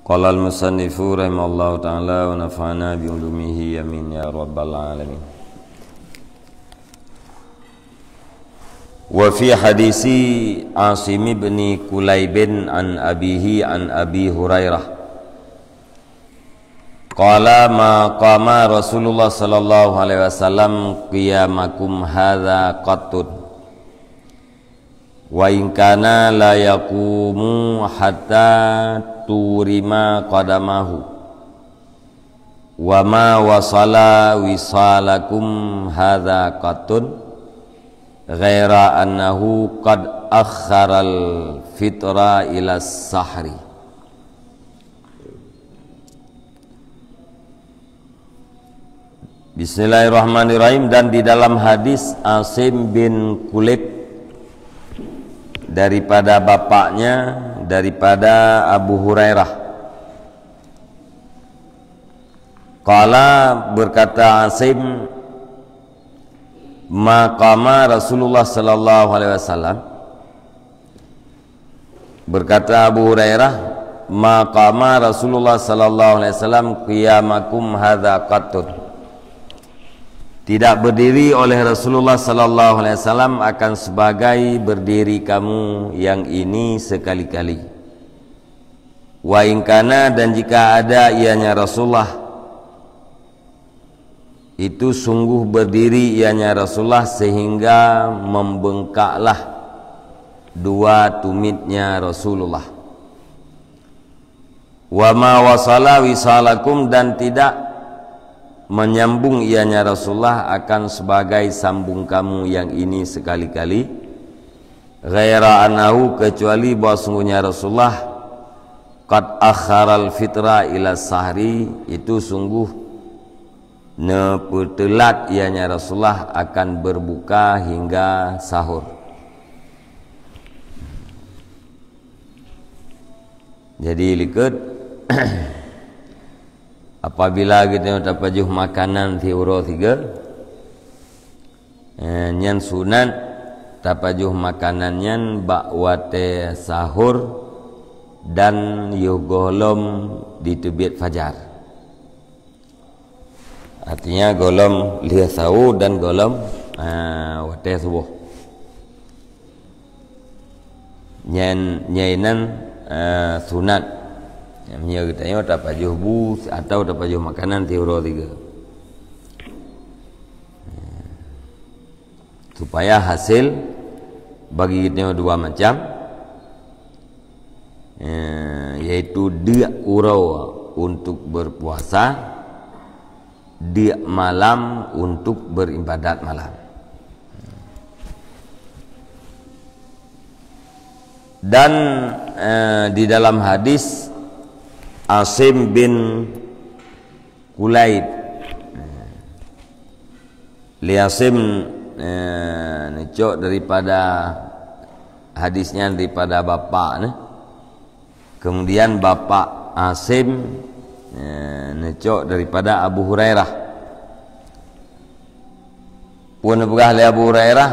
Qala al-musannifu rahimallahu ta'ala wa nafa'ana bi ulumihi amin ya rabbal alamin. Wa fi hadisi Asim bin Kulaibin an abihi an Abi Hurairah qala ma qama Rasulullah sallallahu alaihi wasallam qiyamakum hadza qattun wa in kana la yaqumu hatta turima qadamahu wa ma wasala wisalakum hadza qattun ghaira annahu qad akharal fitra ila sahri. Bismillahirrahmanirrahim. Dan di dalam hadis Asim bin Kulaib daripada bapaknya, daripada Abu Hurairah, qala berkata Asim, maqama Rasulullah sallallahu alaihi wasallam, berkata Abu Hurairah, maqama Rasulullah sallallahu alaihi wasallam qiyamakum hadza qattun, tidak berdiri oleh Rasulullah sallallahu alaihi wasallam akan sebagai berdiri kamu yang ini sekali-kali. Wa in kana, dan jika ada ianya Rasulullah, itu sungguh berdiri ianya Rasulullah sehingga membengkaklah dua tumitnya Rasulullah. Wa ma wasala wisalakum, dan tidak menyambung ianya Rasulullah akan sebagai sambung kamu yang ini sekali-kali. Ghaira anahu, kecuali bahwa sungguhnya Rasulullah qad akharal fitra ila sahri, itu sungguh nepetelat ianya Rasulullah akan berbuka hingga sahur. Jadi likut apabila kita tapajuh makanan tiuro 3 nyan sunan tapajuh makanan nyan bakwate sahur dan yugolom di terbit fajar, artinya golom liasau dan golom wate subuh. Nyainan sunat yang kita tapajuh bus atau tapajuh makanan tiuro 3 supaya hasil bagi kita dua macam, yaitu dia urau untuk berpuasa, dia malam untuk beribadat malam. Dan di dalam hadis Asim bin Kulaib, Asim necok daripada hadisnya daripada bapak, kemudian bapak Asim necok daripada Abu Hurairah. Pun begah Abu Hurairah,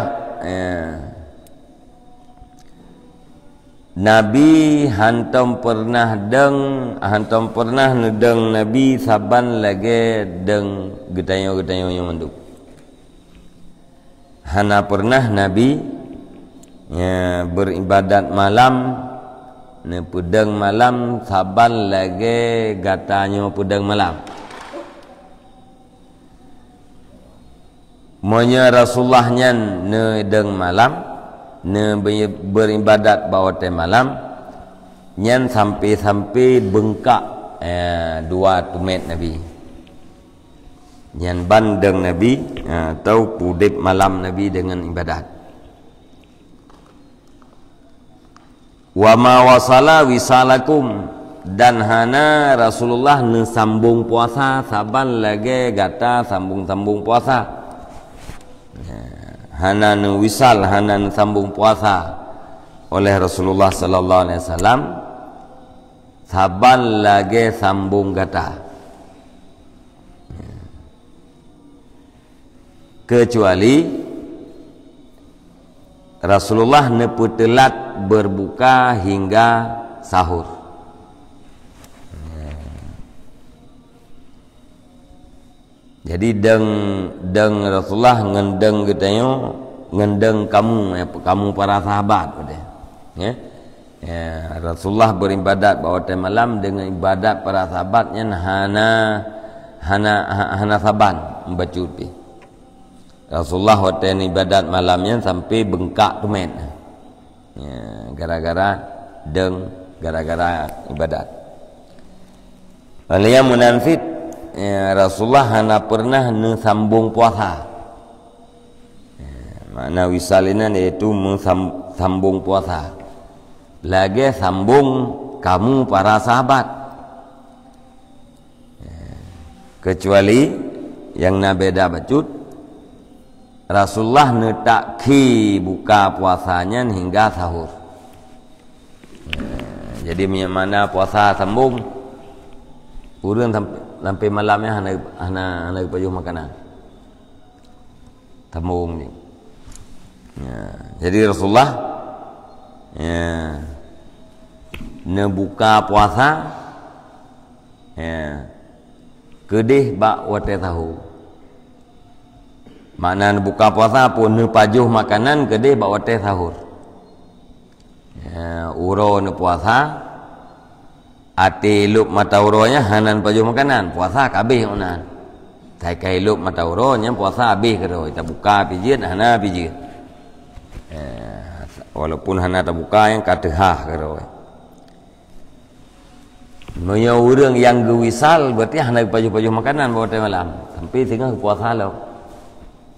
Nabi hantam pernah nedeng Nabi saban lagi deng getayo yang menduk. Hana pernah Nabi beribadat malam ne pedang malam saban lagi gatanya pedang malam. Monya Rasulullahnya nedeng malam, ne beribadat bawah malam, nyan sampai bengkak dua tumit Nabi, nyan bandeng Nabi atau pudip malam Nabi dengan ibadat. Wa ma wasala wisalakum, dan hana Rasulullah ne sambung puasa saban lagi gata sambung puasa. Hana wisal, hana sambung puasa oleh Rasulullah sallallahu alaihi wasallam saban lagi sambung gata, kecuali Rasulullah neputelat berbuka hingga sahur. Jadi deng Rasulullah ngendeng katanya, ngendeng kamu para sahabat katanya. Ya. Ya, Rasulullah beribadat pada malam dengan ibadat para sahabatnya hana saban membaca pi. Rasulullah waktu ibadat malamnya sampai bengkak tumet. Ya, gara-gara ibadat. Alia munafik ya, Rasulullah hana pernah sambung puasa. Ya, makna wisalina yaitu sambung puasa. Lagi sambung kamu para sahabat. Ya, kecuali yang beda bacut Rasulullah netaki buka puasanya hingga sahur. Ya, jadi mana puasa sambung urang sampai malamnya hana pajuh makanan sambung ni. Ya, jadi Rasulullah ya buka puasa ya kedih bak wate tahu. Makna buka puasa pun pajuh makanan kedih bak wate sahur. Ya, uro puasa ati lup mata uronya hanan pajuh makanan puasa kabeh unan. Tai kai lup mata uronya puasa habis kero kita buka pijit hana pijit. Walaupun hana terbuka yang katehah kero. Monya urang yang gewisal berarti hana pajuh-pajuh makanan pada malam sampai tengah puasa lo.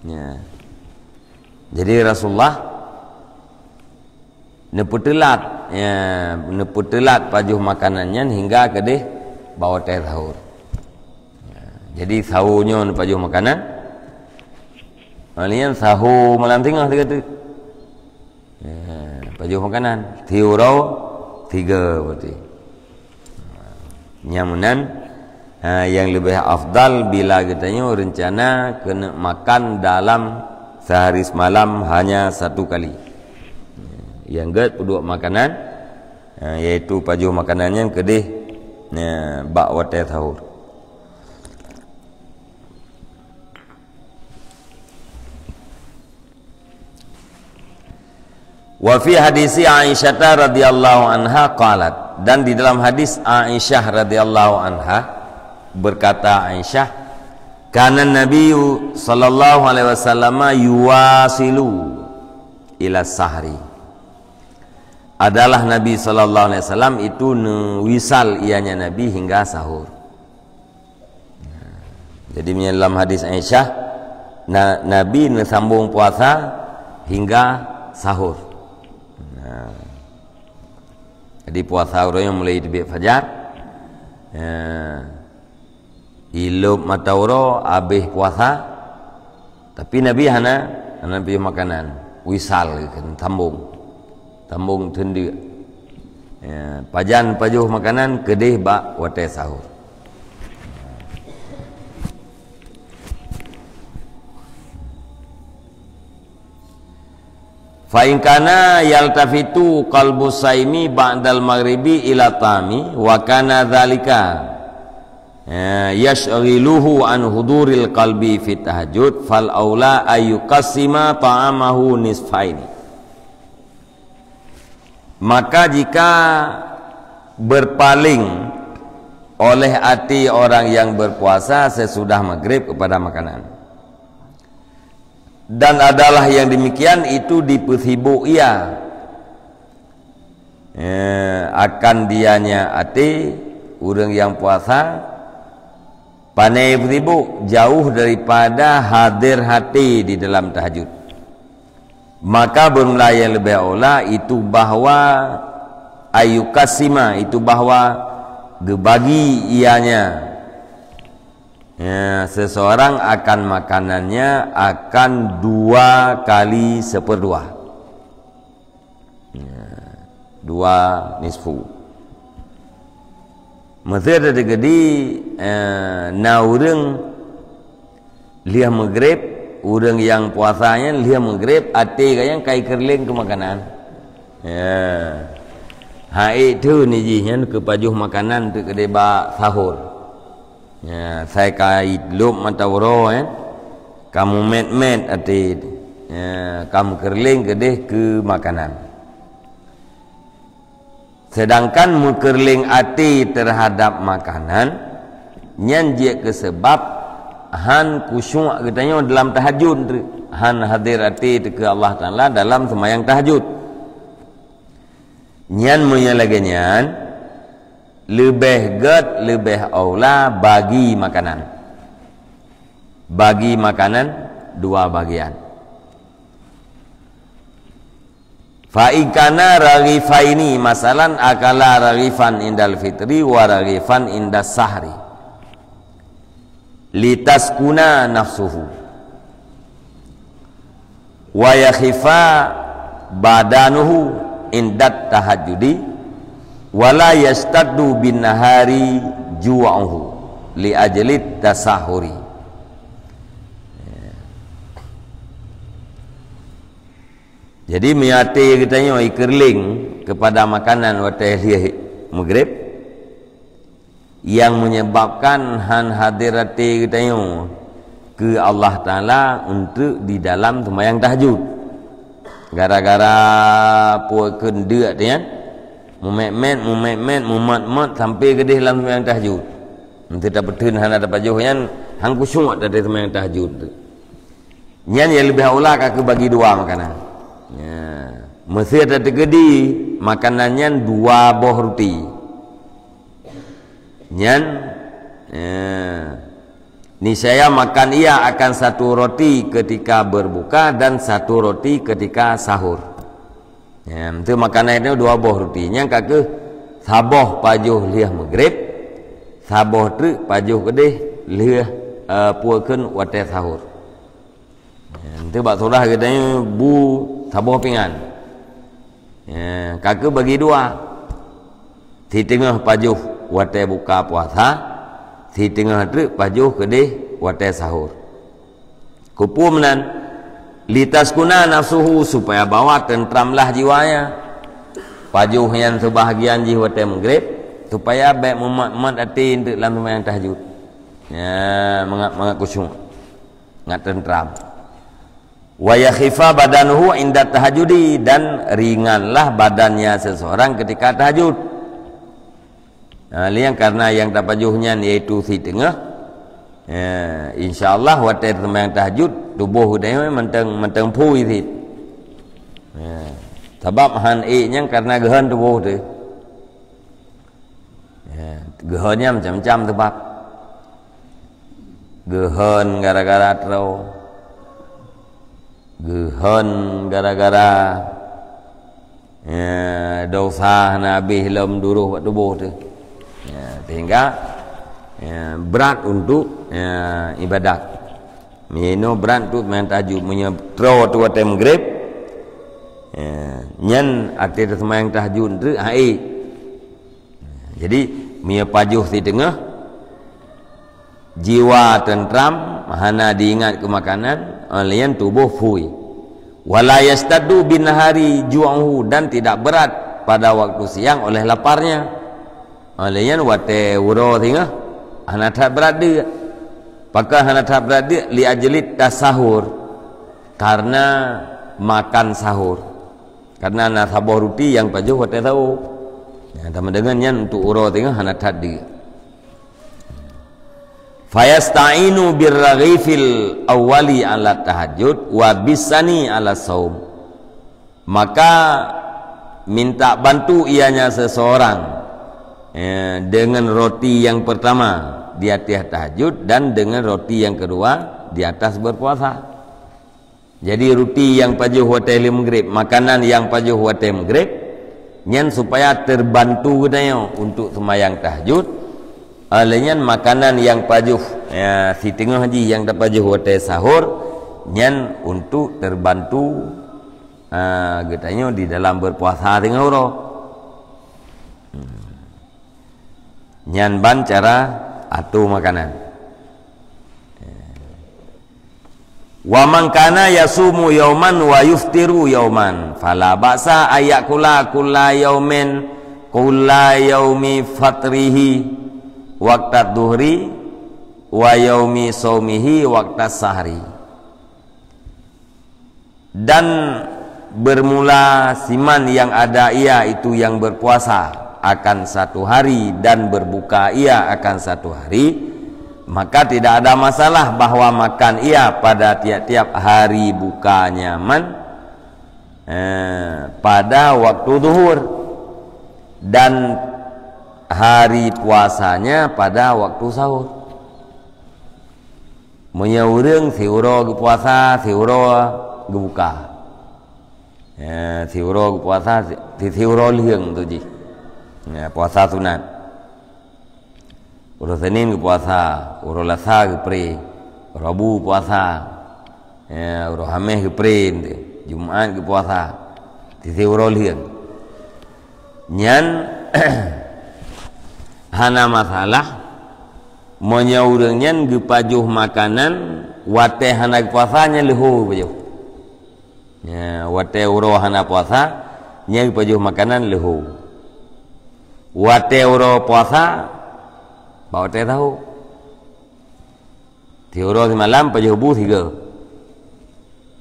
Ya. Jadi Rasulullah neputelat ya neputelat pajuh makanannya hingga kedeh bawa teh sahur. Ya. Jadi sahurnya pajuh makanan. Malian sahur malam tengah kata. Ya, pajuh makanan tiurau 3 berarti. Nyamunan yang lebih afdal bila katanya rencana kena makan dalam sehari semalam hanya 1 kali. Yang kedua makanan yaitu pajuh makanannya kedih bak wate sahur. Wa fi hadisi Aisyah radhiyallahu anha qalat, dan di dalam hadis Aisyah radhiyallahu anha berkata Aisyah, kana Nabi sallallahu alaihi wasallam yuwasilu ila sahri. Adalah Nabi sallallahu alaihi wasallam itu wisal ianya Nabi hingga sahur. Jadi dalam hadis Aisyah Nabi sambung puasa hingga sahur. Jadi puasa orang mulai terbit fajar, ilup mata orang habis puasa, tapi Nabi hana pergi makanan, wisal tambung tendi, pajan pajuh makanan kedih bak wate sahur. Fa in kana yaltafitu qalbu saimi ba'dal maghribi ila tami wa kana dzalika yashghiluhu an huduril qalbi fi tahajjud fal aula ayyuqassima ta'amahu nisfaini. Maka jika berpaling oleh hati orang yang berpuasa sesudah maghrib kepada makanan, dan adalah yang demikian itu dipersibuk ia akan dianya hati orang yang puasa panai bersibuk jauh daripada hadir hati di dalam tahajud, maka bermula yang lebih aula itu bahwa ayukasima itu bahwa gebagi ianya seseorang akan makanannya akan 2 kali 1/2, 2 nisfu. Mesir ada gedi urang liah maghrib, urang yang puasanya liah maghrib ate kayang kai kerling ke makanan. Hai itu ni jinya ke pajuh makanan tu kedeba sahur. Ya, saya kait lup mata waro kamu met ati kamu kerling kedeh ke makanan. Sedangkan mukerling ati terhadap makanan nyan je ke sebab han khusyuk katanya dalam tahajud, han hadir ati ke Allah Taala dalam sembahyang tahajud. Nyan menyalaganyan lebih ged lebih aula bagi makanan. Bagi makanan dua bagian. Fa'ikana raghifaini masalan akala raghifan indal fitri wa raghifan indas sahri litaskuna nafsuhu wa yakhifa badanuhu indat tahajjudi wala yastaddu bin nahari ju'uhu li ajlit tasahuri. Jadi miati katanya ikerling kepada makanan watih maghrib yang menyebabkan han hadirati katanya ke Allah Taala untuk di dalam sembahyang tahajud. Gara-gara puakeun deuk dia mumet sampai ke dalam sembahyang tahajud. Nanti dapetin han ada pajuhnya hang khusyuk dari sembahyang tahajud. Nyan yang lebih aula ke bagi dua makanan. Ya, mesti ada tegedi makanannya dua buah roti. Nyan, niscaya makan ia akan satu roti ketika berbuka dan satu roti ketika sahur. Ya, itu makanan itu dua buah roti. Yang kakek saboh pajuh liah maghrib, saboh tu pajuh kedeh liah puakeun wateh sahur. Itu bak surah katanya bu sabuh pingan. Ya, kakek bagi dua. Di tengah pajuh wateh buka puasa, di tengah tu pajuh kedeh wateh sahur. Kupumnan litaskuna nafsuhu supaya bawa tentramlah jiwanya. Pajuh yang sebahagian jiwa wateh maghrib supaya baik mumat hati untuk dalam sembahyang tahajud. Ya, mengat khusyuk. Ngat tentram. Wa yakhifa badanuhu inda tahajudi dan ringanlah badannya seseorang ketika tahajud. Nah, liang karena yang tapajuhnya yaitu si tengah. Ya, insyaallah waktu sembahyang tahajud tubuh dia menteng pui si. Ya, sebab han nya karena gehan tubuh tu. Ya, gehannya macam-macam sebab. Gehan gara-gara terau. Gehan gara-gara ya, dosa Nabi lam duruh buat tubuh tu ya, sehingga ya, berat untuk ya, ibadat mino berat untuk main tahajud menyetro tu waktu maghrib ya, nyan arti sembahyang tahajud tu hai jadi mia pajuh di tengah jiwa tentram hana diingat ke makanan alian tubuh fui wala yastaddu bin nahari ju'uhu dan tidak berat pada waktu siang oleh laparnya alian wate wuro tengah hana tak berat dia pakai hana tak berat dia li ajlit tasahur karena makan sahur karena nasabuh roti yang pajuh wate tahu ya, sama dengannya untuk wuro tengah hana tak dia fayasta'inu birraghifil awwali ala tahajud wa bisani ala saum maka minta bantu ianya seseorang dengan roti yang pertama di atas tahajud dan dengan roti yang kedua di atas berpuasa. Jadi roti yang pajuh waktu maghrib, makanan yang pajuh waktu maghrib nyan supaya terbantu katanya untuk sembahyang tahajud. Alanya makanan yang pajuh ya, si tengah haji yang dapat pajuh waktu sahur nyan untuk terbantu katanya di dalam berpuasa tengah uro nyan ban cara atu makanan wa man kana yasumu yauman wa yuftiru yauman fala ba'sa ayakula kulla yaumin kulla yaumi fatrihi waqtat duhri wa yaumi saumihi waqtas sahri, dan bermula siman yang ada ia itu yang berpuasa akan satu hari dan berbuka ia akan satu hari, maka tidak ada masalah bahwa makan ia pada tiap-tiap hari buka nyaman pada waktu zuhur dan hari puasanya pada waktu sahur. Menyaurang siuro ke puasa, siuro ke buka. Siuro ke puasa, siuro liang tu ji. Puasa sunat. Uro Senin ke puasa, uro Selasa ke pre, Rabu puasa, uro Khamis ke pre, Jumaat ke puasa. Siuro liang. Nyan hana masalah menyaurangnya gepajuh makanan wate hana puasanya lehu pajuh. Ya, wate uro hana puasa nya gepajuh makanan lehu. Wate uro puasa bawa teh tahu. Ti uro semalam pajuh bu tiga.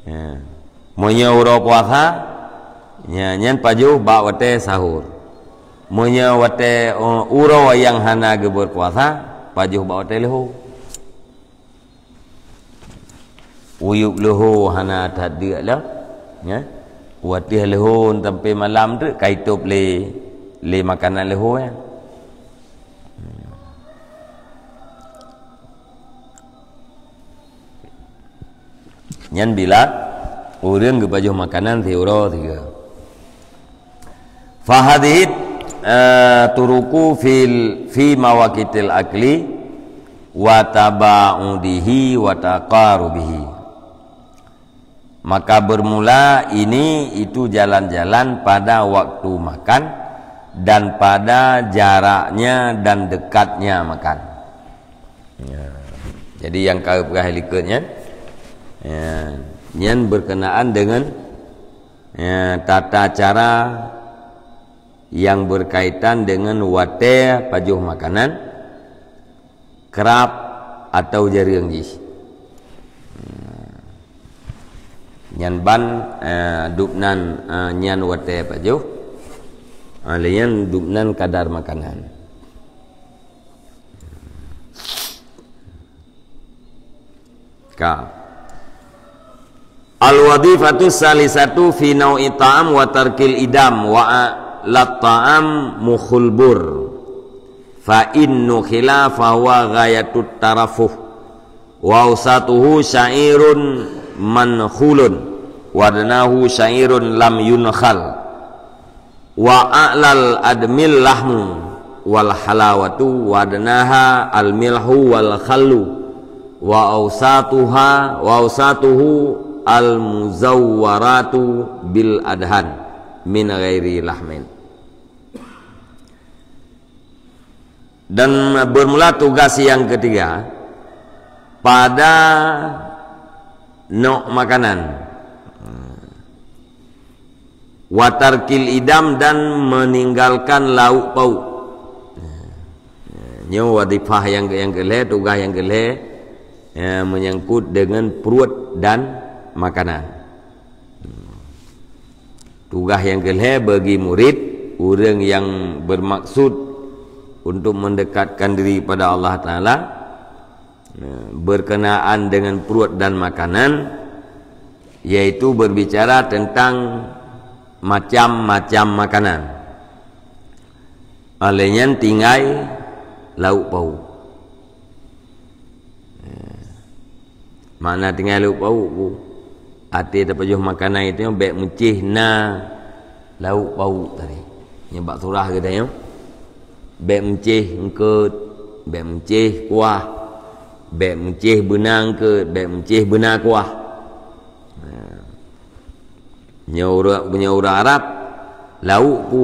Ya. Menyauro puasa nya nyan pajuh bawa teh sahur. Monya wate uro yang hana ge berpuasa pajuh bawa teh lehu. Uyuk lehu hana tadi lah, ya. Wate lehu sampai malam tu kaitup le makanan lehu ya. Nyan bila urang ge pajuh makanan ti uro tiga. Fahadit turuku fi mawaqitil akli wa tabaudihi wa taqarubihi. Maka bermula ini itu jalan-jalan pada waktu makan dan pada jaraknya dan dekatnya makan. Ya. Jadi yang kau perhatikannya yang berkenaan dengan tata cara yang berkaitan dengan wate pajuh makanan, kerap atau jariang jis. Nyan ban dupnan nyan wate pajuh, alian dupnan kadar makanan. Ka al-wadifatu salisatu fi nau'i ta'am wa tarkil idam wa lat-ta'am mukhulbur fa innu khilafa wa ghayatut tarafuh wa usatuhu syairun mankhulun wadnahu syairun lam yunkhal wa a'lal admil lahmu wal halawatu wadnaha al milhu wal khallu wa usatuhu al muzawwaratu bil adhan min ghairi lahmin. Dan bermula tugas yang ketiga pada nok makanan, watarkil idam dan meninggalkan lauk pauk. Ini wadifah yang kelih, tugas yang kelih menyangkut dengan perut dan makanan. Tugas yang kelih bagi murid, orang yang bermaksud untuk mendekatkan diri pada Allah Ta'ala berkenaan dengan perut dan makanan, yaitu berbicara tentang macam-macam makanan. Alenya tinggal lauk pauk. Mana tinggal lauk pauk bu? Arti terpajuh makanan itu baik mencih na lauk pauk tadi. Nyebab surah kita ya. Baik mencih engkut, baik mencih kuah, baik mencih benang ke, baik mencih benar kuah. Punya orang Arab lauk pu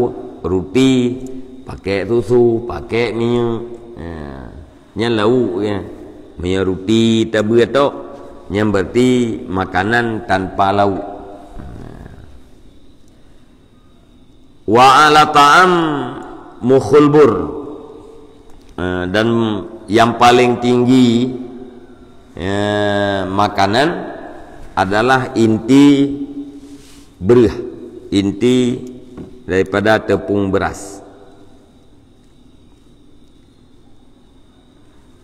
roti pakai susu, pakai minyak. Nya lauk ya. Punya roti tabu tu yang berarti makanan tanpa lauk. Wa ala ta'am mukhulbur, dan yang paling tinggi makanan adalah inti beras, inti daripada tepung beras.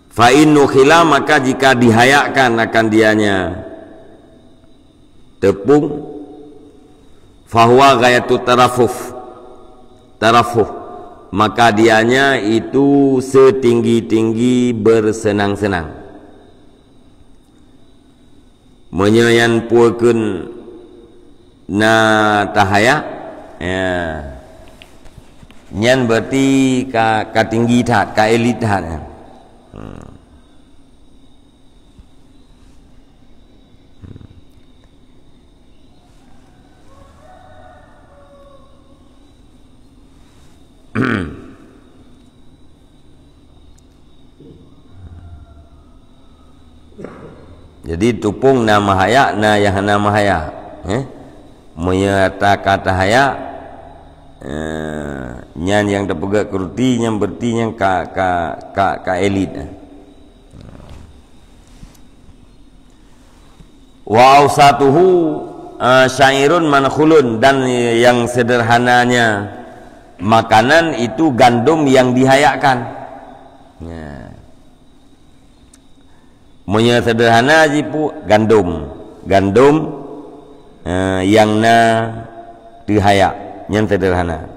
Fa in nukhila, maka jika dihayakkan akan dianya tepung, fahuwa ghayatu tarafuh, maka dianya itu setinggi-tinggi bersenang-senang. Menyayan puakeun na tahaya, nyan berarti ka tinggi tat, ka elit tat. Jadi tupung nama haya na yang nama haya, menyata kata haya, nyan yang terpegak keruti, yang berti yang ka elit. Wa ausatuhu syairun mankhulun, dan yang sederhananya makanan itu gandum yang dihayakkan. Punya sederhana jipu gandum yang na dihayak, yang sederhana.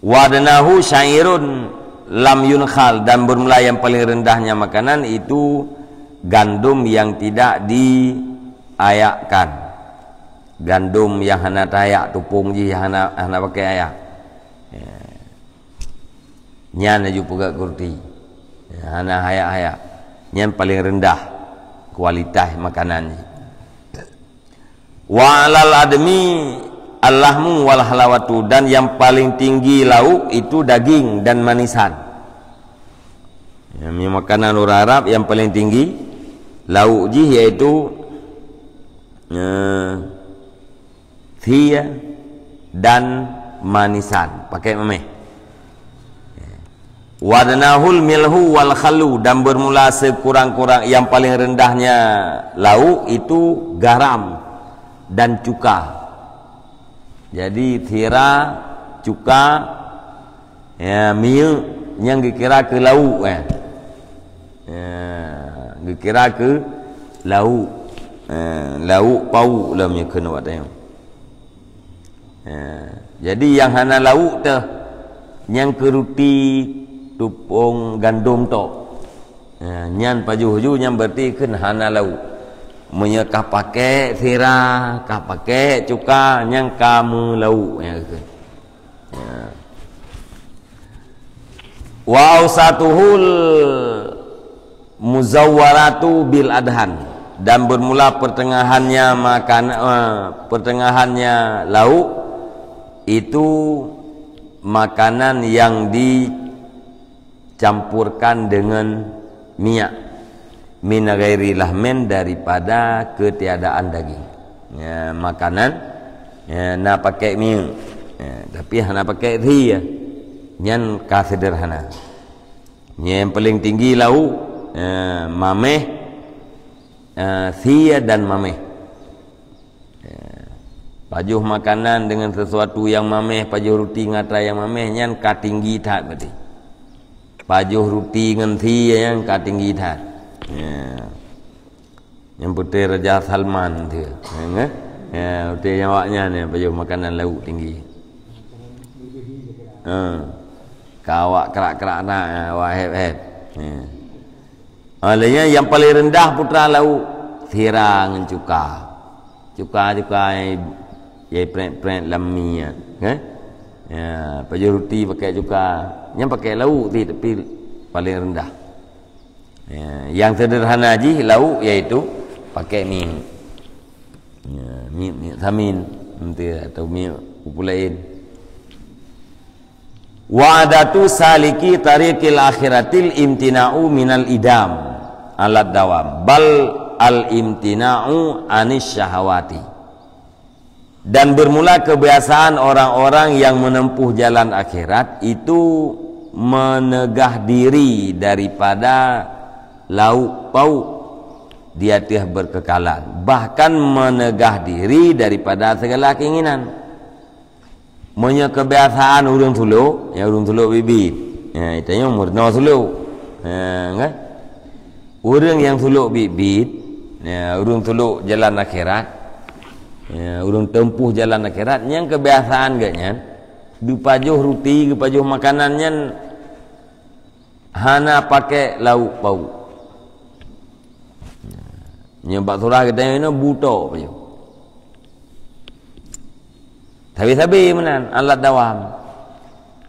Wadnahu syairun lam yunkhal, dan bermula yang paling rendahnya makanan itu gandum yang tidak diayakkan. Gandum yang hana tayak, tupung je hana pakai ayak. Nyan aju pegak kurti. Hana hayak-hayak. Nyan paling rendah kualitas makanan. Wa alal admi allahmu wal halawatu, dan yang paling tinggi lauk itu daging dan manisan. Yang makanan orang Arab yang paling tinggi lauk ji, yaitu thia dan manisan, pakai memeh. Wadnahul milhu wal khalu, dan bermula sekurang-kurang yang paling rendahnya lauk itu garam dan cuka. Jadi thira, cuka, mil yang dikira ke lauk, dikira ke lauk, lauk pau lamnya kena buat tayang. Jadi yang hana lauk tu, yang keruti tupung gandum tu, nyan pajuh-juh yang berarti kan hana lauk. Menyekah pakai thira, kah pakai cuka, yang kamu lauk yang kan. Wa ausatuhul muzawwaratu bil adhan, dan bermula pertengahannya pertengahannya lauk itu makanan yang dicampurkan dengan minyak, min ghairi lahmin, daripada ketiadaan daging. Makanan nak pakai minyak, tapi nak pakai thia, nyan ka sederhana. Yang paling tinggi lauk mameh, thia dan mameh. Pajuh makanan dengan sesuatu yang mameh, pajuh roti ngata yang mameh, nyan ka tinggi tat berarti. Pajuh roti dengan thia yang ka tinggi tat. Yang putih Raja Salman tu, putih nyawaknya ni pajuh makanan lauk tinggi. Kawak kerak-kerak nak, awak heb-heb. Olehnya yang paling rendah putra lauk thira dengan cuka. Cuka yang prent lami pajuh roti pakai cuka, yang pakai lauk tapi paling rendah. Yang sederhana je lauk iaitu pakai minyak, minyak samin atau minyak kupu lain. Wa'adatu saliki tariqil akhiratil imtina'u minal idam alat dawam bal al imtina'u anis syahawati. Dan bermula kebiasaan orang-orang yang menempuh jalan akhirat itu menegah diri daripada lauk pauk di atas berkekalan, bahkan menegah diri daripada segala keinginan. Punya kebiasaan urang suluk, ya urang suluk bibit, ya itanya murno suluk, kan? Urang yang suluk bibit, ya urang suluk jalan akhirat, ya urang tempuh jalan akhirat, yang kebiasaan gaknya dipajuh roti, dipajuh makanannya hana pakai lauk pauk. Nyebab surah kita ini buta je. Tapi menan alat dawam.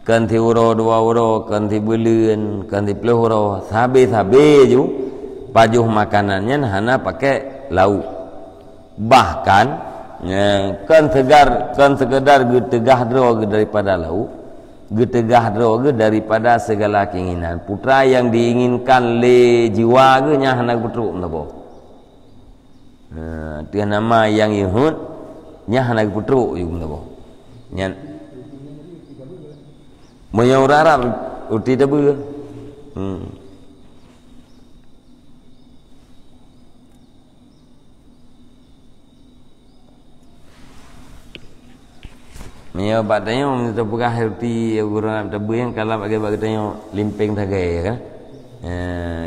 Kan ti uro dua uro, kan ti belian, kan ti puluh uro, sabi ju pajuh makanannya hana pakai lauk. Bahkan kan sekedar getegah droge daripada lauk, getegah droge daripada segala keinginan. Putra yang diinginkan le jiwa ge nya hana putruk nabo. Dia nama yang Yahud nya hana putruk yum nabo. Nya moyo Arab uti debu. Maya batanya minta buka herti urang tebu yang kalau bagi tanya limping tagai kan.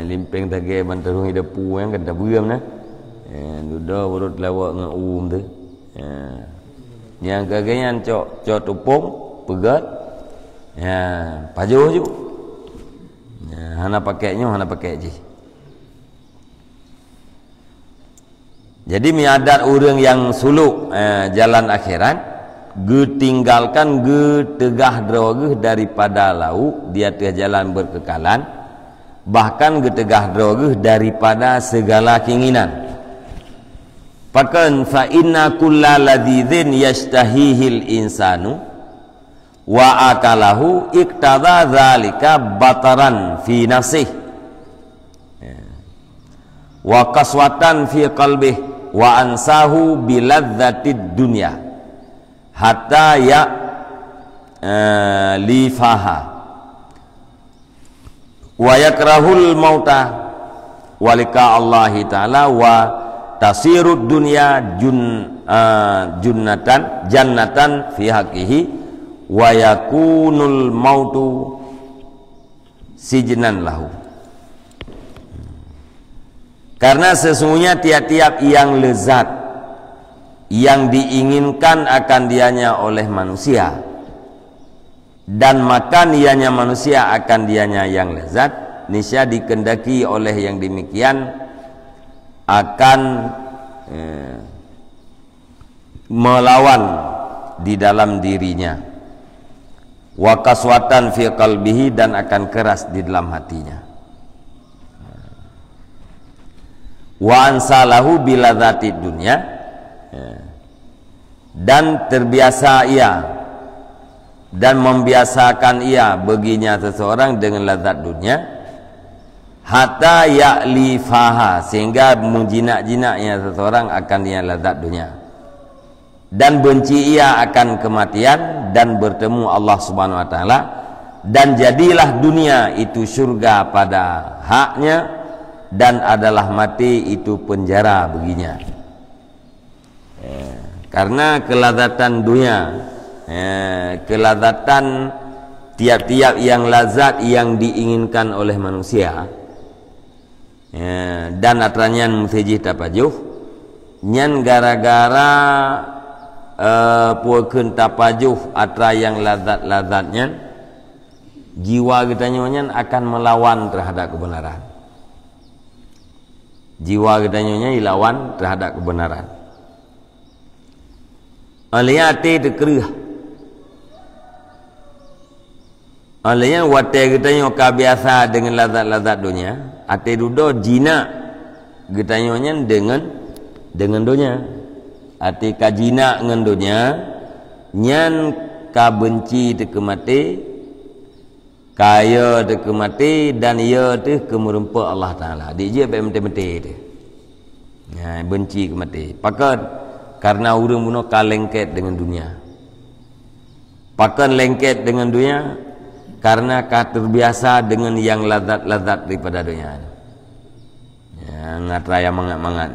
Limping tagai bantarung hidepu yang kata buam nah. Duda urut lawak ngau tu. Yang kaganya cok tupung pegat. Ya, pajuh ju. Hana pakainya hana pakai je. Jadi miadat orang yang suluk jalan akhirat, getinggalkan getegah droge daripada lauk dia atas jalan berkekalan, bahkan getegah droge daripada segala keinginan. Pakan fa inna kulla ladzin yastahihil insanu wa akalahu iqtada dzalika bataran fi nafsih wa qaswatan fi qalbih wa ansahu biladzatid dunya hatta ya lifaha wa yakrahul mauta walika Allah taala wa tasirud dunya jannatan fi haqihi wa yakunul mautu sijnan lahu. Karena sesungguhnya tiap-tiap yang lezat yang diinginkan akan dianya oleh manusia dan makan ianya manusia akan dianya yang lezat, niscaya dikendaki oleh yang demikian akan melawan di dalam dirinya, wa kaswatan fi qalbihi dan akan keras di dalam hatinya, wa ansalahu biladzati dunya dan terbiasa ia dan membiasakan ia baginya seseorang dengan lazat dunia hatta ya'lifaha sehingga menjinak-jinaknya seseorang akan dia lazat dunia dan benci ia akan kematian dan bertemu Allah Subhanahu wa taala dan jadilah dunia itu surga pada haknya dan adalah mati itu penjara baginya. Karena kelazatan dunia, kelazatan tiap-tiap yang lazat yang diinginkan oleh manusia, dan atranya musijih tapajuh nyan gara-gara puakeun tapajuh atra yang lazat-lazatnya jiwa kita nyonya akan melawan terhadap kebenaran. Jiwa kita nyonya ilawan terhadap kebenaran. Alnya ate dekrih. Alnya wate kita nyo kabiasa dengan lazat-lazat dunia, ate dudo jina kita nyonya dengan dunia. Ate ka jina dengan dunia, nyan ka benci teu mati, kaya teu mati dan ia teu kemerempa Allah taala. Di je pe mati tu. Ya, benci ke mati. Pakat karena urang bunuh kalengket dengan dunia. Pakan lengket dengan dunia karena terbiasa dengan yang lazat-lazat daripada dunia. Ya, ngat raya mangat-mangat.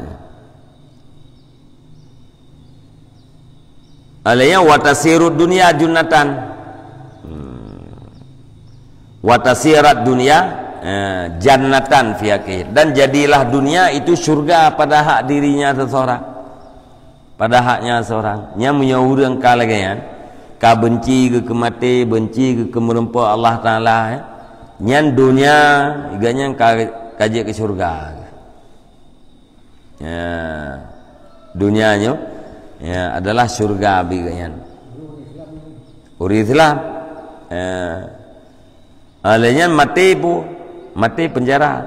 Alaya watasirud dunia junatan. Watasirat dunia jannatan fi akhir, dan jadilah dunia itu surga pada hak dirinya seseorang, pada haknya seorang. Nya punya urang kalagayan ka benci ke mati, benci ke merempa Allah Taala, nyan dunia iganya kaje ke surga. Ya, dunianya ya adalah surga biganyan. Uri Islam. Alanya mati penjara.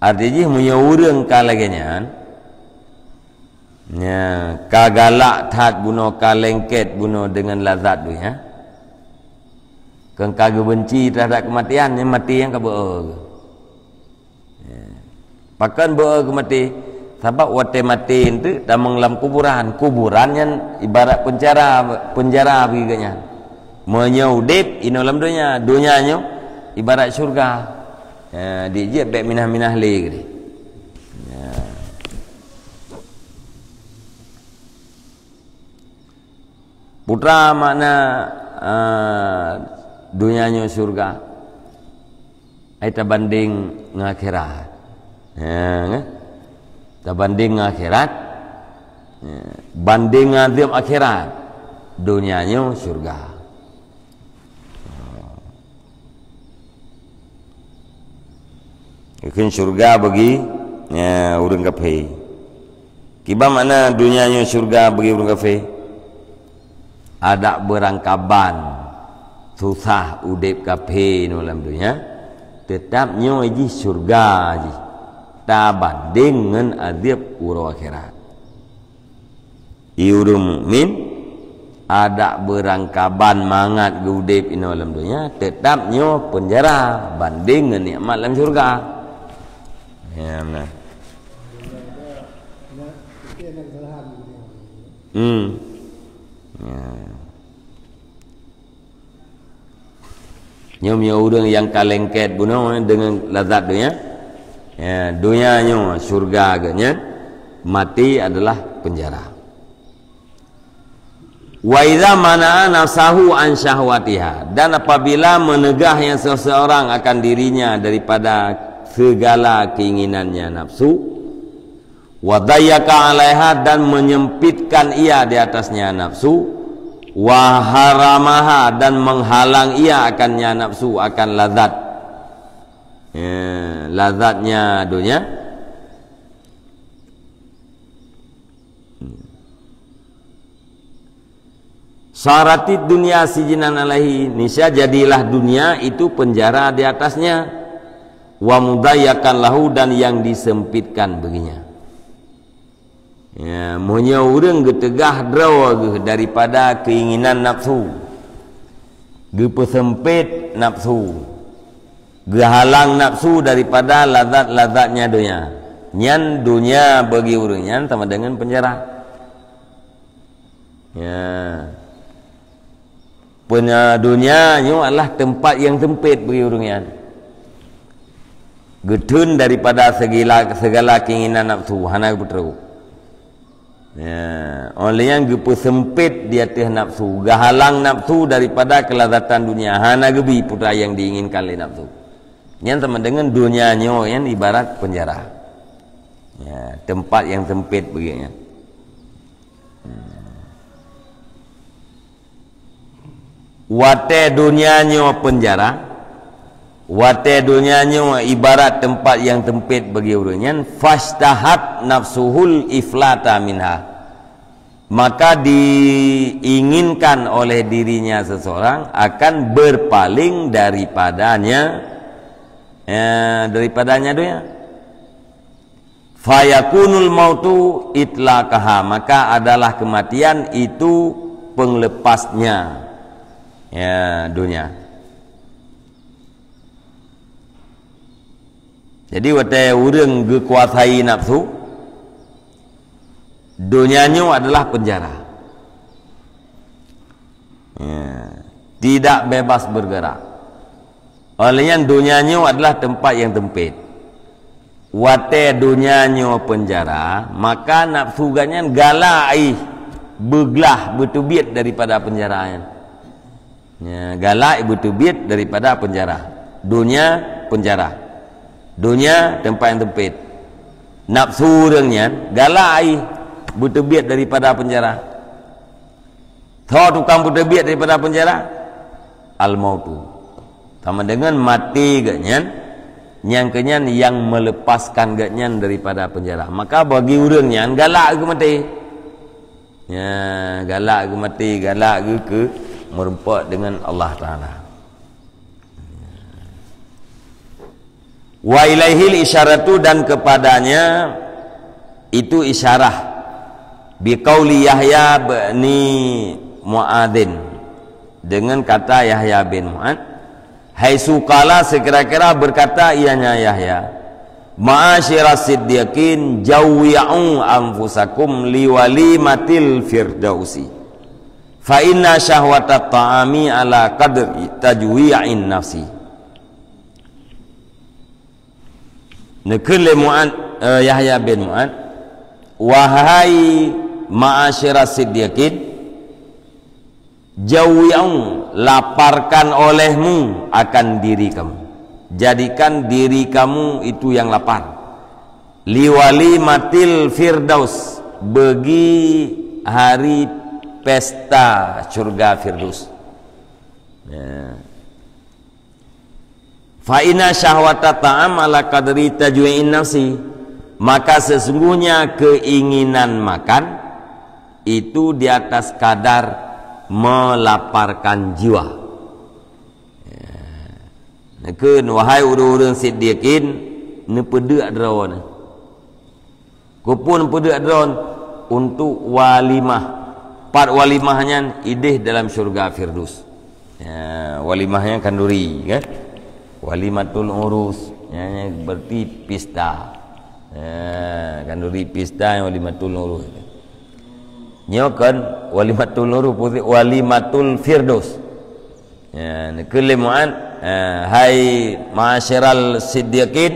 Artinya punya urang kalagayan. Ya, kagalak tat bunuh kalengket bunuh dengan lazat tu ya. Kang kagak benci terhadap kematian, yang mati yang kabe. Ya. Pakan be mati. Sebab wate mati itu damang dalam kuburan. Kuburan yang ibarat penjara begini. Menyudip ino dalam dunia, dunianya ibarat surga. Ya, dia bek minah-minah lagi. Ya. Putra makna dunianya surga. Kita banding ngakhirat. Ya, banding akhirat, banding azab akhirat, dunianya surga. Ikan surga bagi urang kafir. Kiba mana dunianya surga bagi urang kafir? Ada berangkaban susah udip kafir dalam dunia, tetapnya ini surga aja. Tak dengan adab urang akhirat. Iurang mukmin ada berangkaban mangat gudip ino dalam dunia, tetapnya penjara banding dengan nikmat dalam surga. Ya benar. Nyomnya urang yang kalengket bunuh dengan lazat dunia. Ya, dunianya surga agaknya, mati adalah penjara. Wa idza mana'a nafsahu an syahwatiha, dan apabila menegahnya seseorang akan dirinya daripada segala keinginannya nafsu, wa dayyaka 'alaiha, dan menyempitkan ia di atasnya nafsu, wa haramaha, dan menghalang ia akannya nafsu akan lazat. Ya, lazatnya dunia. Saratid dunia sijinan alaihi, nisya jadilah dunia itu penjara di atasnya, wa mudayyakan lahu, dan yang disempitkan baginya. Ya, monya urang getegah draw daripada keinginan nafsu, gepesempit nafsu, gehalang nafsu daripada lazat-lazatnya dunia. Nyan dunia bagi urang nyan sama dengan penjara. Ya. Dunia nyo adalah tempat yang sempit bagi urang nyan. Getun daripada segala keinginan nafsu hana berteruk. Ya, oleh yang gepesempit di atas nafsu, gehalang nafsu daripada kelazatan dunia, hana gebi putra yang diinginkan oleh nafsu. Yang sama dengan dunianya yang ibarat penjara. Ya, tempat yang sempit begini. Wate dunianya penjara, wate dunianya ibarat tempat yang sempit bagi urangnya. Fashtahat nafsuhul iflata minha, maka diinginkan oleh dirinya seseorang akan berpaling daripadanya. Daripadanya dunia. Fayakunul mautu itlaqaha, maka adalah kematian itu penglepasnya dunia. Jadi wate urang gekuasai nafsu, dunianya adalah penjara. tidak bebas bergerak. Olehnya dunianya adalah tempat yang tempit. Wate dunianya penjara, maka nafsu ganyan galai beglah bertubit daripada penjaraan. Ya, galai bertubit daripada penjara. Dunia penjara. Dunia tempat yang tempit. Nafsu dengan galai bertubit daripada penjara. Tahu tukang bertubit daripada penjara? Al-mautu. Sama dengan mati ganyan, yang kenyan yang melepaskan ganyan daripada penjara. Maka bagi orangnya galak ke mati. Ya, galak ke mati, galak ke merempat dengan Allah Ta'ala. Wa ilaihil isyaratu, dan kepadanya itu isyarah biqauli Yahya bin Mu'adzin, dengan kata Yahya bin Mu'adz, haitsu qala, sekira-kira berkata ianya Yahya, ma'asyiras siddiqin jawwi'u anfusakum liwalimatil firdausi fa inna syahwatat ta'ami ala qadri tajwi'in nafsi. Nekele Yahya bin Mu'adz, wahai ma'asyiras siddiqin, jawwi'u, laparkan olehmu akan diri kamu, jadikan diri kamu itu yang lapar, liwalimatil firdaus, bagi hari pesta surga firdaus. Ya. Fa inna syahwata ta'am ala qadri tajwi'in nafsi, maka sesungguhnya keinginan makan itu di atas kadar melaparkan jiwa. Nekeun wahai urang-urang siddiqin, ne pedek drawn. Kupun pedek drawn untuk walimah. Part walimahnya idih dalam syurga firdaus. Ya, walimahnya kanduri, kan? Walimatul urus, ya, berarti pesta. Ya, kanduri pesta, walimatul urus. Nyokan walimatul urus putih walimatul firdaus. Ya, nekelemuan hai ma'asyiral siddiqin,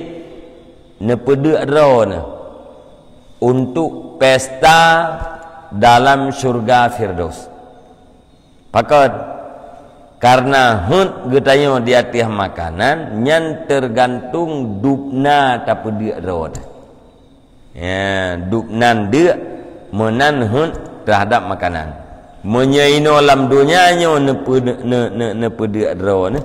ne pedek drawn untuk pesta dalam surga firdaus. Pakat karena hun getanya di atas makanan nyan tergantung dupna tapi dia rawat. Ya, dupnan dia menan hun terhadap makanan. Menyaino alam dunianya ne dia rawat.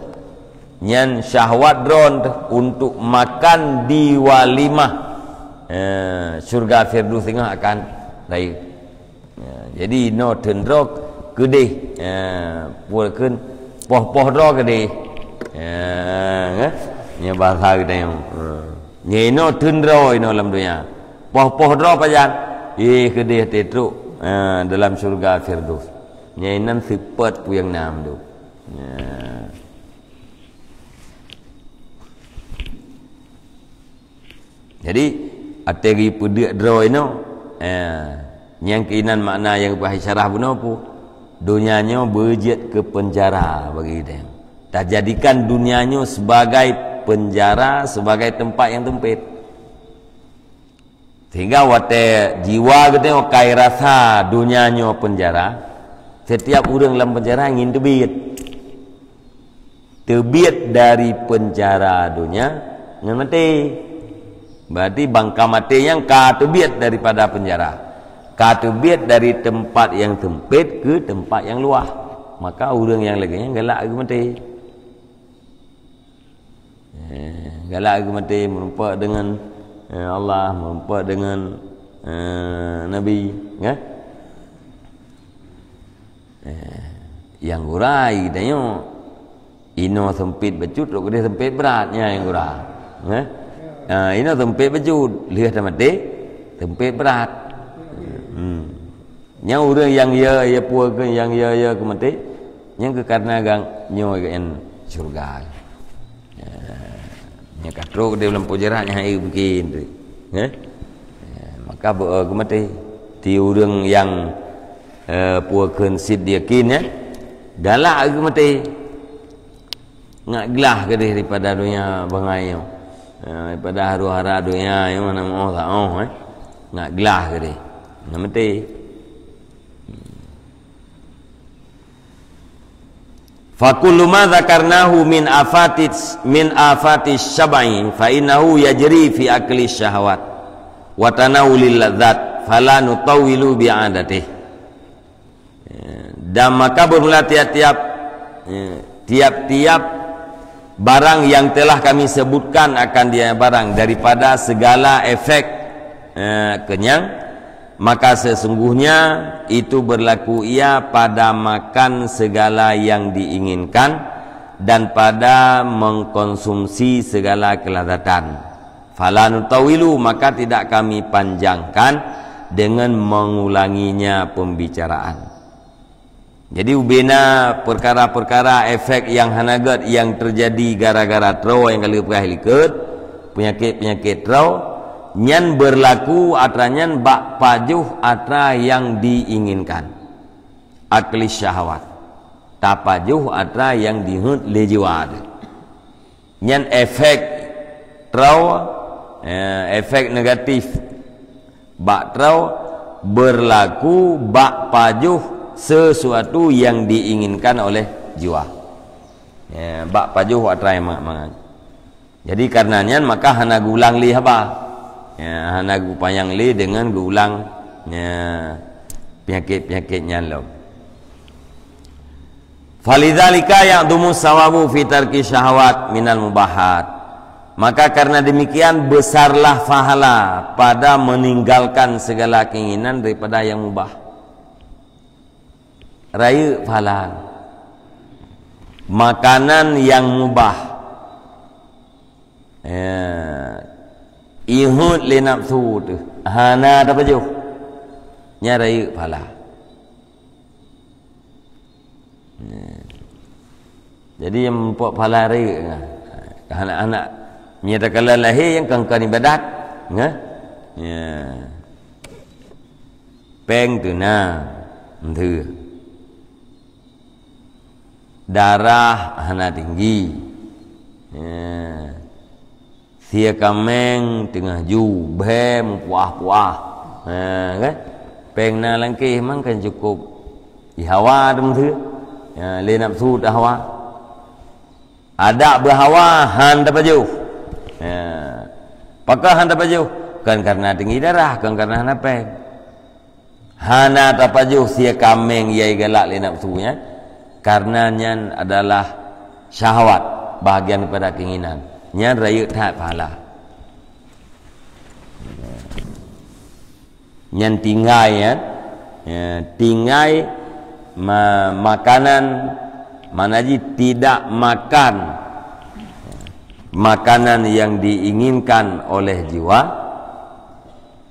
Nyan syahwat ron untuk makan di walimah surga firdaus tengah akan baik. Ya, jadi no tendrok gede, pulkeun poh-poh dro gede, nya bahasa gede yang, nya no tendro ino dalam dunia, poh-poh dro pajan, gede tetruk dalam surga firdaus, nya inan sifat puyang nam tu. Jadi ategi pedek dro ino, yang keinan makna yang bersyarah benar pu dunianya berjet ke penjara bagi dia. Tak jadikan dunianya sebagai penjara, sebagai tempat yang tempit. Sehingga wate jiwa kita kai rasa dunianya penjara. Setiap orang dalam penjara ingin terbit dari penjara dunia dengan mati. Berarti bangka mati yang terbit daripada penjara. Katubit dari tempat yang sempit ke tempat yang luas, maka orang yang lainnya galak ke mati. Galak ke mati merempat dengan Allah, merempat dengan Nabi, kan? Yang gurai tanya ino sempit becut, rok dia sempit beratnya yang gurai. Ino sempit becut, lihat mati sempit berat. Yang orang yang ya puas ke yang ya ke mati, yang ke karena gang nyo yang surga. Yang katrok dia dalam penjara nya mungkin, maka ke mati. Ti orang yang puas ke siddiqin galak ke mati ngak gelah ke dia daripada dunia bangai daripada haru-hara dunia yang mana mau tak mau ngak gelah ke dia ngak mati. Fakullu ma dzakarnahu min afatis syab'i fa innahu yajri fi akli syahwat wa tanawulil ladzat fala nutawwilu bi'adatih. Dan maka bermula tiap-tiap barang yang telah kami sebutkan akan dia barang daripada segala efek kenyang, maka sesungguhnya itu berlaku ia pada makan segala yang diinginkan dan pada mengkonsumsi segala kelazatan. Fala nutawilu, maka tidak kami panjangkan dengan mengulanginya pembicaraan. Jadi ubena perkara-perkara efek yang hanagat yang terjadi gara-gara trau yang kali perahilikat penyakit-penyakit trau nyan berlaku atranyan bak pajuh atra yang diinginkan akli syahwat tapajuh atra yang dihut lejiwad nyan efek trau efek negatif bak trau berlaku bak pajuh sesuatu yang diinginkan oleh jiwa bak pajuh atra yang mangan. Jadi karenanya maka hana gulang li apa hana gupayang li dengan gulang penyakit-penyakitnya lo. Falidzalika ya'dumu sawabu fi tarki syahwat minal mubahat. Maka karena demikian besarlah pahala pada meninggalkan segala keinginan daripada yang mubah. Raya pahala makanan yang mubah ihud li nafsu tu hana dapat jauh nyari pahala. Jadi yang mempunyai pahala raya anak-anak menyatakan lahir yang kangkan ibadat peng tu na tu darah hana tinggi sia kameng tengah ju bem puah-puah kan peng na langkih mang kan cukup hawa dum thứ le nafsu dah hawa ada berhawa han dapat jauh apakah han dapat jauh kan karena tinggi darah kan karena hana peng hana dapat jauh sia kameng yai galak le nafsunya karenanya adalah syahwat bahagian daripada keinginan nyan raya tak pahala nyan tinggai tinggai makanan manaji tidak makan makanan yang diinginkan oleh jiwa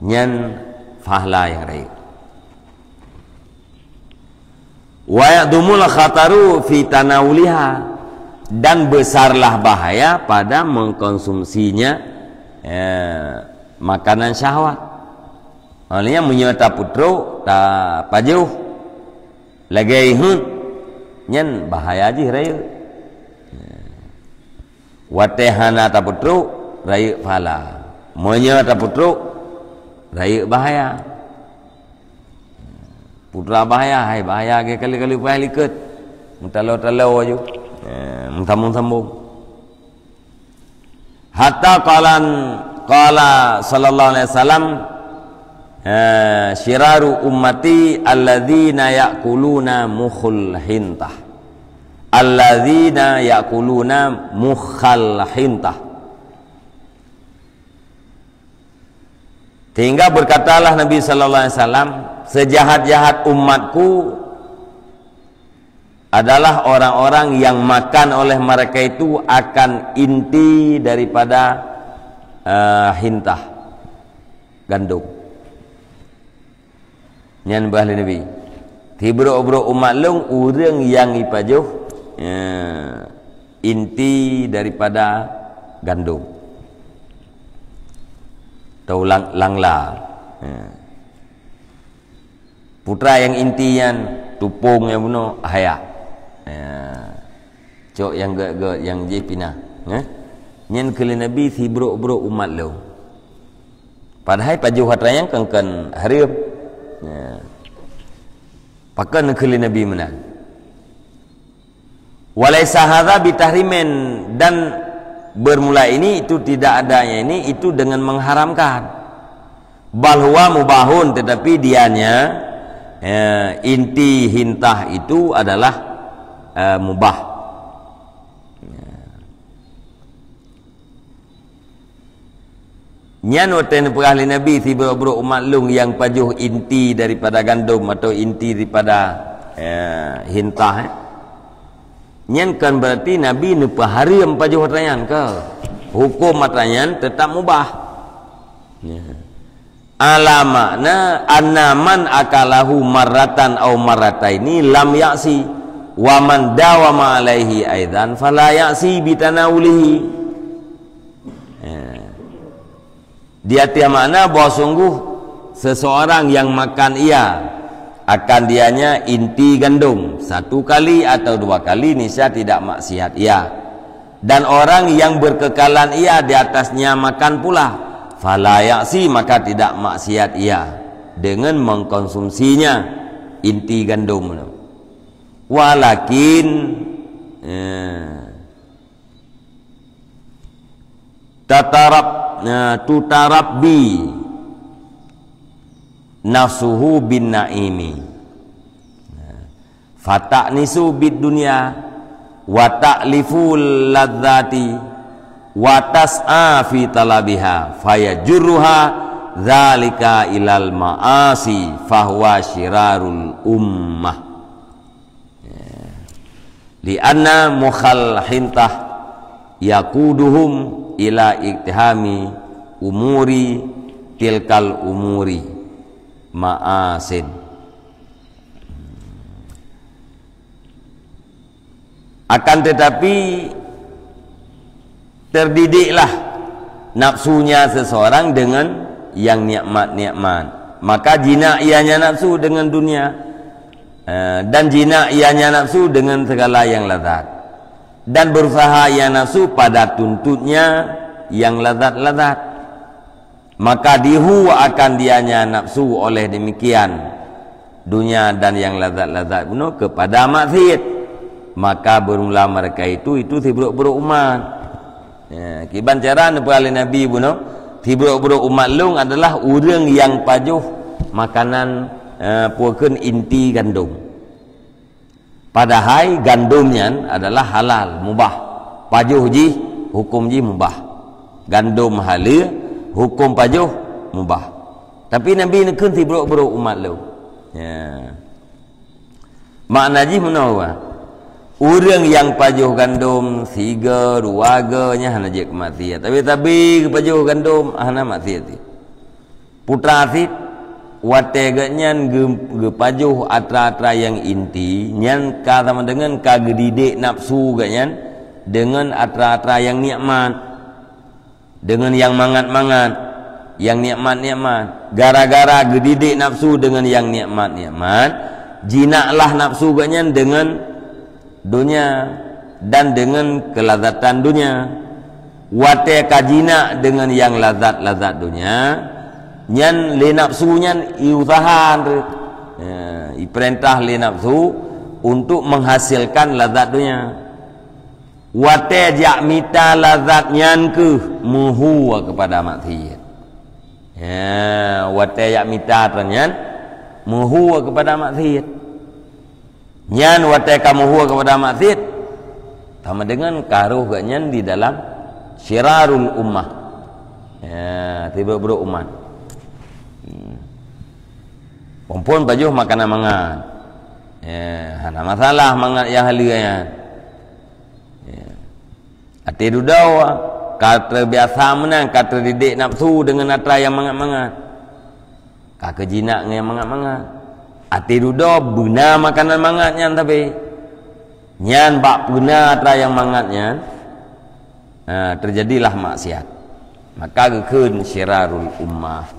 nyan pahala yang raya. Wa ya'dumul khataru fi tanawuliha, dan besarlah bahaya pada mengkonsumsinya makanan syahwat. Olehnya menyerta putro ta pajuh lagi hun nyen bahaya ji raya. Watehana ta putro raya phala, menyerta putro raya bahaya. Putra bahaya, hai bahaya ke kali-kali payah liket. Mentalau-talau aja. Sambung-sambung. Hatta qala sallallahu alaihi wasallam syiraru ummati alladzina ya'kuluna mukhul hintah. Alladzina ya'kuluna mukhal hintah. Hingga berkatalah Nabi sallallahu alaihi wasallam, sejahat-jahat umatku adalah orang-orang yang makan oleh mereka itu akan inti daripada hintah gandum. Nyan bahli Nabi tibro-bro umat long urang yang ipajuh inti daripada gandum atau langla. Putra yang intian tupung yang bunuh haya Cok yang gak yang je pinah nyen kali nabi si bro umat lo padahal pajuh hatrayang kengken harium pakan kali nabi menang walaysa hadza bitahrimin dan bermula ini itu tidak adanya ini itu dengan mengharamkan bal huwa mubahun tetapi dianya inti hintah itu adalah mubah. Nyan waten pengahli Nabi si bro umat lung yang pajuh inti daripada gandum atau inti daripada hintah nyan kan berarti Nabi nu pahariam pajuh hatrayan ke hukum hatrayan tetap mubah ala makna anna man akalahu marratan aw marrataini lam ya'si wa man dawama alaihi aidan fala ya'si bitanawulihi. Dia tiap makna bahwa sungguh seseorang yang makan ia akan dianya inti gandum satu kali atau dua kali niscaya tidak maksiat ia, dan orang yang berkekalan ia di atasnya makan pula fala ya'si maka tidak maksiat ia dengan mengkonsumsinya inti gandum. Walakin tutarabbi nafsuhu bin naimi fata'nisu bid dunya wa ta'liful ladzati wa tas'a fi talabiha fayajurruha dzalika ilal ma'asi fahuwa syirarul ummah li'anna mukhal hintah yakuduhum ila iktihami umuri tilkal umuri ma'asin. Akan tetapi terdidiklah nafsunya seseorang dengan yang nikmat-nikmat, maka jina ianya nafsu dengan dunia dan jina ianya nafsu dengan segala yang lazat, dan berusaha ia nafsu pada tuntutnya yang lazat-lazat, maka dihu akan dianya nafsu oleh demikian dunia dan yang lazat-lazat bunuh kepada maksiat, maka bermula mereka itu si buruk-buruk umat. Kiban cara oleh Nabi bunuh si buruk-buruk umat lung adalah orang yang pajuh makanan puakeun inti gandum. Padahal gandumnya adalah halal, mubah. Pajuh ji, hukum ji mubah. Gandum halal, hukum pajuh mubah. Tapi Nabi nekun ti buruk-buruk umat lu. Makna ji menawa. Orang yang pajuh gandum, tiga, dua nya hana je kematian. Tapi pajuh gandum hana matian. Putra asit wate ganyan ge pajuh atra-atra yang inti nyan ka sama dengan ka gedidik nafsu ganyan dengan atra-atra yang nikmat, dengan yang mangat-mangat, yang nikmat-nikmat. Gara-gara gedidik nafsu dengan yang nikmat-nikmat, jinaklah nafsu ganyan dengan dunia dan dengan kelazatan dunia. Wate ka jinak dengan yang lazat-lazat dunia, nyan le nafsu nyan iusahan perintah le nafsu untuk menghasilkan lazat dunia. Wate jak mita lazat nyan ke muhu kepada maksiat. Wate jak mita nyan muhu kepada maksiat. Nyan wate kamuhu kepada maksiat sama dengan karuh nyan di dalam syirarul ummah. Tiba-tiba umat. Pompon pajuh makanan mangat. Hana masalah mangat yang halian. Ati dudau kata biasa menang kata didik nafsu dengan atra yang mangat-mangat. Kaka jinak yang mangat-mangat. Ati dudau bena makanan mangatnya tapi nyan bak bena atra yang mangatnya. Terjadilah maksiat. Maka gekeun syirarul ummah.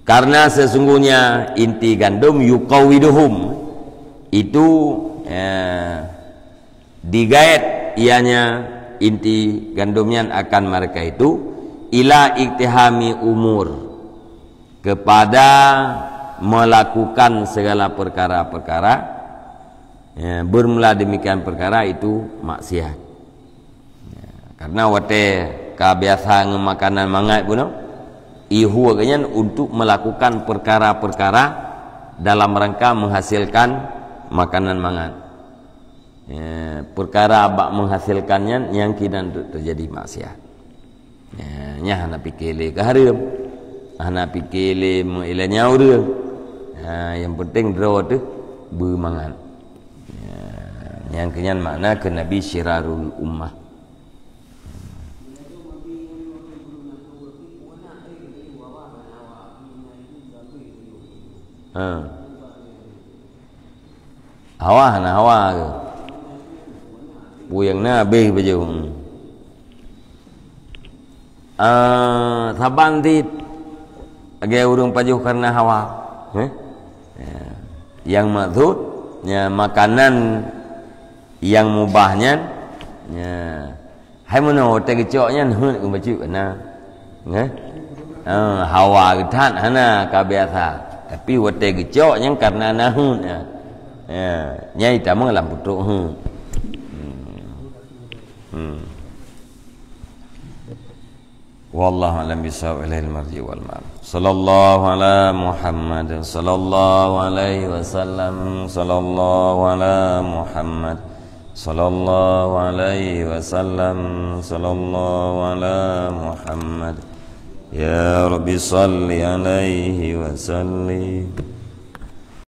Karena sesungguhnya inti gandum yuqawiduhum itu digait ianya inti gandumnya akan mereka itu ila iktihami umur, kepada melakukan segala perkara-perkara, bermula demikian perkara itu maksiat. Karena wate kebiasaan makanan mangat pun ihu agaknya untuk melakukan perkara-perkara dalam rangka menghasilkan makanan mangat. Perkara abak menghasilkannya yang kina terjadi maksiat. Nya hana pikirle ke haram, hana pikirle mengelanya orang. Yang penting draw tu bermangan. Yang kenyan makna ke Nabi Syirarul Ummah. Hawa hana hawa ke puyang na be baju saban ti agak urung pajuh karena hawa yang maksud makanan yang mubahnya hai mana hotel kecoknya hun ke baju kena hawa getan hana kabiasa. Tapi wate gecok yang karena nahun nyai tamang lam putuk wallahu alam bisawab ilahil marji wal ma'am. Sallallahu ala Muhammad sallallahu alaihi wasallam, sallallahu ala Muhammad sallallahu alaihi wasallam, sallallahu ala Muhammad. Ya Rabbi salli alaihi wa sallim.